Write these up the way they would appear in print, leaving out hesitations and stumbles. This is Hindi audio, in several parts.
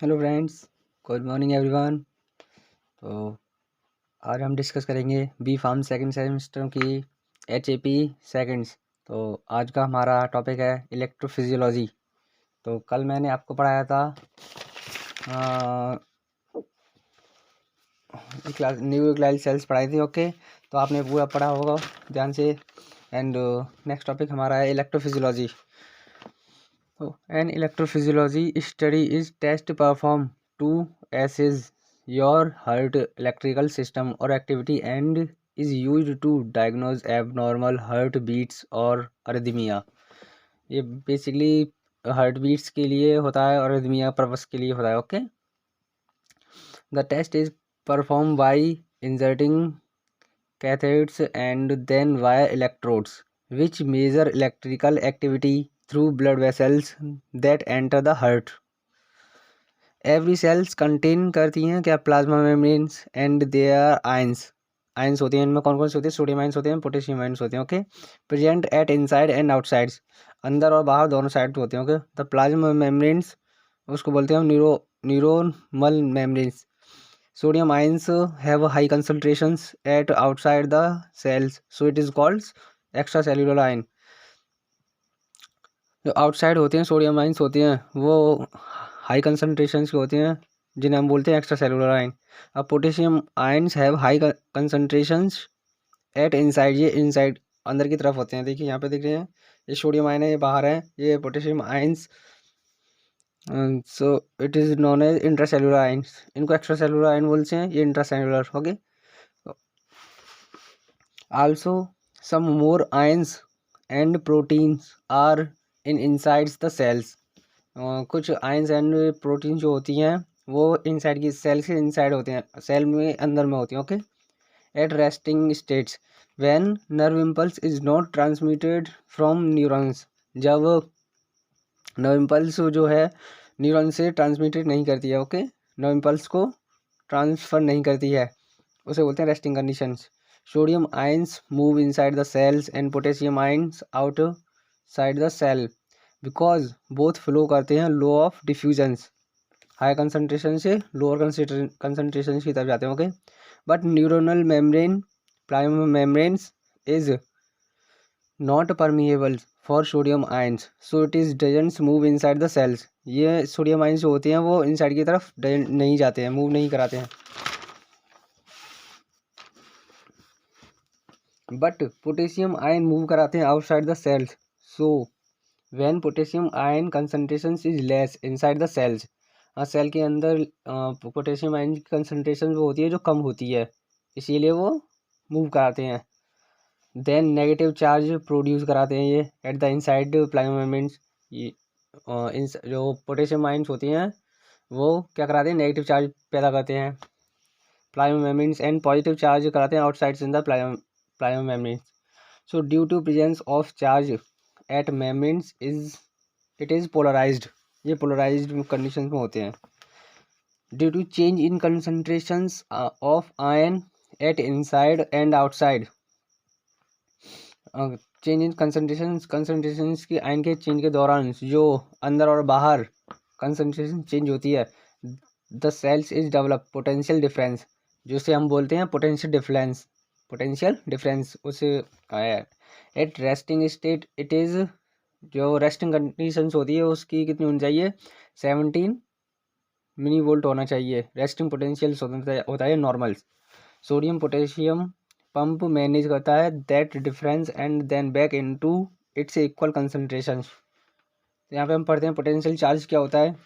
Hello friends, good morning everyone. तो आज हम डिस्कस करेंगे बी फार्म सेकंड सेमेस्टर की HAP सेकंड्स। तो आज का हमारा टॉपिक है इलेक्ट्रोफिजियोलॉजी। तो कल मैंने आपको पढ़ाया था न्यूक्लियर सेल्स पढ़ाई थी। ओके, तो आपने पूरा पढ़ा होगा ध्यान से। एंड नेक्स्ट टॉपिक हमारा है electrophysiology. So, an electrophysiology study is test performed to assess your heart electrical system or activity and is used to diagnose abnormal heart beats or arrhythmia। ये बेसिकली हार्ट बीट्स के लिए होता है और arrhythmia पर्पस के लिए होता है। Okay, the test is perform by inserting catheters and then via electrodes which measure electrical activity through blood vessels that enter the heart। Every cells contain करती हैं क्या plasma membranes and their ions होती हैं। इनमें कौन कौन से होते हैं? सोडियम आयंस होते हैं, पोटेशियम आयंस होते हैं। Okay, present at inside and outside, अंदर और बाहर दोनों साइड होते हैं। ओके, द प्लाज्मा मेम्ब्रेन्स उसको बोलते हैं neuronal membranes. Sodium ions have high concentrations at outside the cells, so it is called extra cellular ion. जो आउटसाइड होते हैं सोडियम आयंस होते हैं वो हाई कंसंट्रेशंस के होते हैं, जिन्हें हम बोलते हैं एक्स्ट्रा सेलुलर आयन। अब potassium ions have high concentrations at inside, ये इनसाइड अंदर की तरफ होते हैं। देखिए यहाँ पे देख रहे हैं, ये सोडियम आयन है, ये बाहर है, ये potassium ions. So it is known as intracellular ions. इनको एक्स्ट्रा सेलुलर आयन बोलते हैं, ये intracellular. Okay, also some more ions and proteins are in insides the cells. कुछ आयंस एंड प्रोटीन जो होती हैं वो इनसाइड की सेल के इनसाइड होते हैं, सेल में अंदर में होती हैं। Okay, at resting states when nerve impulse is not transmitted from neurons, जब नर्व इम्पल्स जो है न्यूरॉन से ट्रांसमिटेड नहीं करती है। ओके, नर्व इम्पल्स को ट्रांसफर नहीं करती है, उसे बोलते हैं resting conditions. Sodium ions move inside the cells and potassium ions outside the cell because both flow करते हैं law of diffusions, high concentration से लोअर कंसनट्रेशन की तरफ जाते हैं। Okay, but neuronal membrane plasma membranes is not permeable for sodium ions, so it is doesn't move inside the cells. ये सोडियम आयंस जो होते हैं वो इनसाइड की तरफ नहीं जाते हैं, मूव नहीं कराते हैं। बट पोटेशियम आयन मूव कराते हैं outside the cells, so when potassium ion concentration is less inside the cells, cell के अंदर पोटेशियम आयन की कंसंट्रेशन वो होती है जो कम होती है, इसीलिए वो मूव कराते हैं। देन नेगेटिव चार्ज प्रोड्यूस कराते हैं ये at the inside plasma membranes. ये जो पोटेशियम आयन्स होती हैं वो क्या कराते हैं? नेगेटिव चार्ज पैदा करते हैं plasma membranes, and positive charge कराते हैं outside in the plasma membranes. So due to presence of charge at membranes it is polarised, ये पोलराइज्ड कंडीशन में होते हैं। Due to change in concentrations of ion at inside and outside, change in concentration की आयन के चेंज के दौरान जो अंदर और बाहर कंसंट्रेशन चेंज होती है, the cells is develop potential difference, जिसे हम बोलते हैं पोटेंशियल डिफरेंस उसे आया है। At resting state it is, जो रेस्टिंग कंडीशंस होती है उसकी कितनी होनी चाहिए? 17 मिली वोल्ट होना चाहिए। रेस्टिंग पोटेंशियल होता है normal. Sodium potassium pump manage करता है that difference and then back into its equal concentration. यहाँ पे हम पढ़ते हैं पोटेंशियल चार्ज क्या होता है,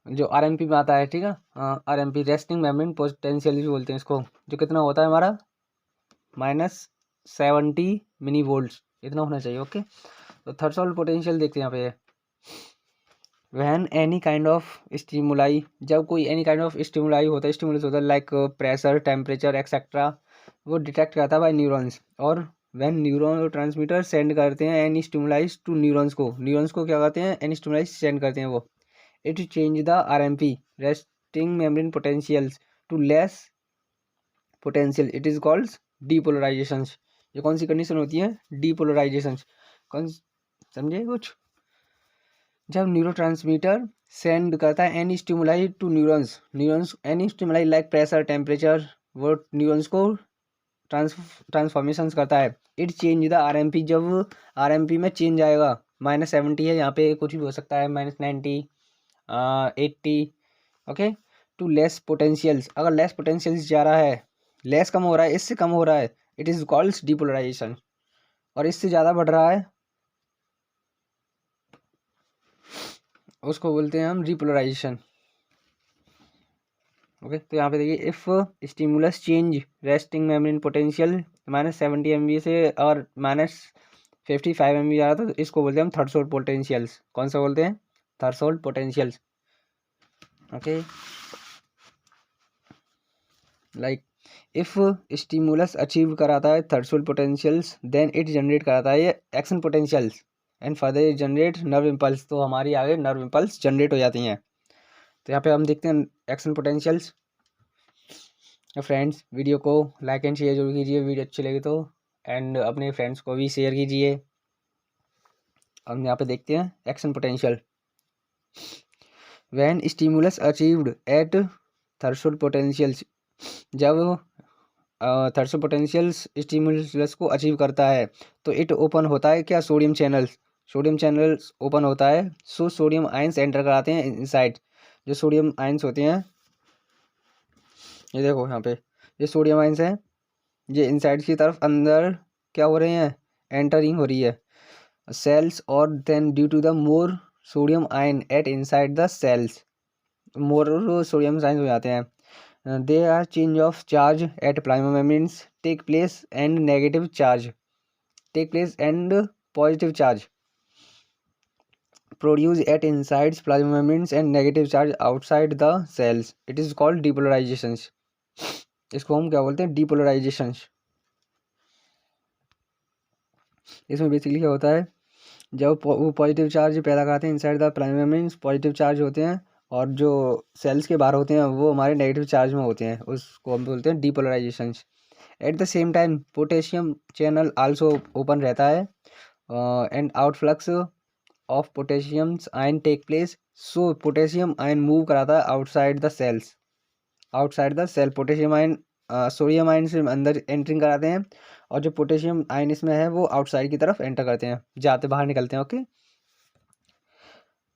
जो RMP में आता है। ठीक है, RMP रेस्टिंग मेम्ब्रेन पोटेंशियल भी बोलते हैं इसको, जो कितना होता है हमारा -70 मिली वोल्ट, इतना होना चाहिए। ओके, तो थ्रेशोल्ड पोटेंशियल देखते हैं यहाँ पे। Van any kind of stimuli, जब कोई एनी काइंड ऑफ स्टिमुलाई होता है, स्टिमुलस होता है लाइक प्रेशर, टेम्परेचर एक्सेट्रा, वो डिटेक्ट करता है बाय न्यूरॉन्स। और वैन न्यूरॉन ट्रांसमीटर सेंड करते हैं एनी स्टिमुलाइज टू न्यूरॉन्स को क्या करते हैं? एनी स्टिमुलाइज सेंड करते हैं वो। It change the RMP resting membrane potentials to less potential, it is called depolarisation. ये कौन सी कंडीशन होती है? डीपोलराइजेशन। कौन समझे कुछ? जब न्यूरोट्रांसमीटर सेंड करता है any stimuli to neurons any stimuli like pressure temperature, वो न्यूरॉन्स को ट्रांसफॉर्मेशंस करता है। इट चेंज द आरएमपी, जब आरएमपी में चेंज आएगा, -70 है यहाँ पे, कुछ भी हो सकता है, -90, 80, ओके, टू लेस पोटेंशियल्स, अगर लेस पोटेंशियल्स जा रहा है, लेस कम हो रहा है, इससे कम हो रहा है, इट इज कॉल्ड डिपोलराइजेशन, और इससे ज़्यादा बढ़ रहा है उसको बोलते हैं हम रिपोलराइजेशन। ओके, तो यहाँ पे देखिए, if stimulus change resting membrane potential -70 MV से और -55 MV आ रहा था, तो इसको बोलते हैं हम थ्रेशोल्ड पोटेंशियल्स। कौन सा बोलते हैं? Threshold potentials. Okay, like if stimulus achieve कराता है threshold potentials, then it generate कराता है ये action potentials, and further generate nerve impulse, तो हमारी आगे नर्व इम्पल्स जनरेट हो जाती हैं। तो यहाँ पे हम देखते हैं एक्शन पोटेंशियल्स। फ्रेंड्स, वीडियो को लाइक एंड शेयर जरूर कीजिए, वीडियो अच्छी लगी तो, एंड अपने फ्रेंड्स को भी शेयर कीजिए। हम यहाँ पे देखते हैं action potential. When stimulus achieved at threshold potentials, जब थ्रेशोल्ड पोटेंशियल्स स्टिमुलस को अचीव करता है, तो इट ओपन होता है क्या? सोडियम चैनल्स ओपन होता है, सो सोडियम आयंस एंटर कराते हैं इनसाइड। जो सोडियम आयंस होते हैं, ये देखो यहाँ पे, ये सोडियम आयंस हैं, ये इनसाइड की तरफ अंदर क्या हो रहे हैं? एंटरिंग हो रही है सेल्स, और then due to the more sodium ion at inside the cells, more sodium ion हो जाते हैं। They are change of charge at plasma membranes take place, and negative charge take place, and positive charge produce at inside plasma membranes, and negative charge outside the cells, it is called depolarisation. इसको हम क्या बोलते हैं? डिपोलराइजेशन। इसमें बेसिकली क्या होता है, जब वो पॉजिटिव चार्ज पैदा कराते हैं inside the plasma membranes, positive charge होते हैं, और जो सेल्स के बाहर होते हैं वो हमारे नेगेटिव चार्ज में होते हैं, उसको हम बोलते हैं depolarisation. At the same time potassium channel also open रहता है, and outflux of potassium ion take place, so potassium ion move कराता है outside the cells, outside the cell. Potassium ion sodium ion से अंदर एंट्रिंग कराते हैं, और जो पोटेशियम आयन इसमें है वो आउटसाइड की तरफ एंटर करते हैं, जाते बाहर निकलते हैं। Okay,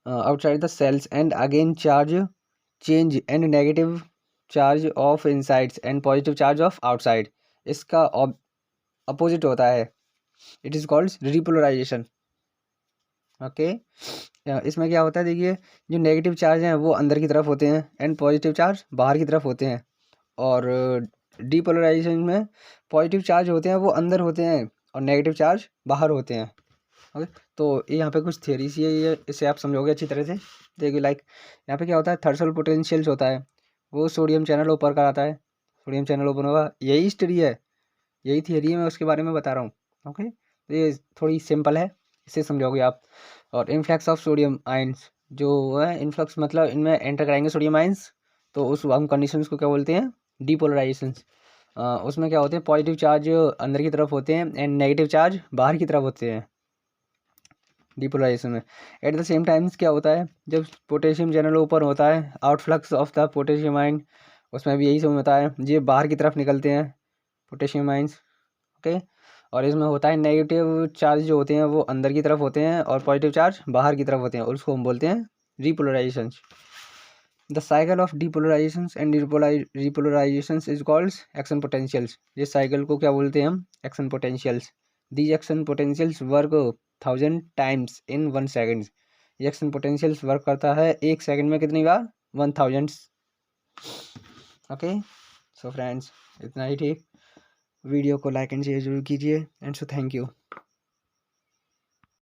outside the cells, and again charge change, and negative charge of insides and positive charge of outside, इसका अपोजिट होता है, it is called repolarisation. Okay, इसमें क्या होता है, देखिए, जो नेगेटिव चार्ज हैं वो अंदर की तरफ होते हैं, एंड पॉजिटिव चार्ज बाहर की तरफ होते हैं, और डिपोलराइजेशन में पॉजिटिव चार्ज होते हैं वो अंदर होते हैं, और नेगेटिव चार्ज बाहर होते हैं। ओके, तो ये यहाँ पे कुछ थियरी सी है, ये इसे आप समझोगे अच्छी तरह से। देखिए, लाइक यहाँ पे क्या होता है, थ्रेशोल्ड पोटेंशियल्स होता है, वो सोडियम चैनल ऊपर कराता है, सोडियम चैनल ओपन होगा, यही स्टडी है, यही थियरी है, मैं उसके बारे में बता रहा हूँ। ओके, तो ये थोड़ी सिंपल है, इसे समझोगे आप। और इन्फ्लक्स ऑफ सोडियम आयंस, जो है इन्फ्लक्स मतलब इनमें एंटर कराएंगे सोडियम आयंस, तो उस हम कंडीशंस को क्या बोलते हैं? डिपोलराइजेशंस। उसमें क्या होते हैं, पॉजिटिव चार्ज अंदर की तरफ होते हैं, एंड नेगेटिव चार्ज बाहर की तरफ होते हैं डिपोलराइजेशन में। एट द सेम टाइम्स क्या होता है, जब पोटेशियम चैनल ओपन होता है, outflux of the potassium ion, उसमें भी यही समझ होता है, ये बाहर की तरफ निकलते हैं पोटेशियम आयंस। ओके, और इसमें होता है नेगेटिव चार्ज जो होते हैं वो अंदर की तरफ होते हैं, और पॉजिटिव चार्ज बाहर की तरफ होते हैं, और उसको हम बोलते हैं repolarisation. The cycle of depolarisation and repolarisation is called action potentials. ये साइकिल को क्या बोलते हैं हम? Action potentials. These action potentials work 1000 times in 1 second. ये एक्शन पोटेंशियल्स वर्क करता है 1 सेकेंड में कितनी बार? 1000। ओके, सो फ्रेंड्स, इतना ही ठीक। वीडियो को लाइक एंड शेयर जरूर कीजिए, एंड सो थैंक यू।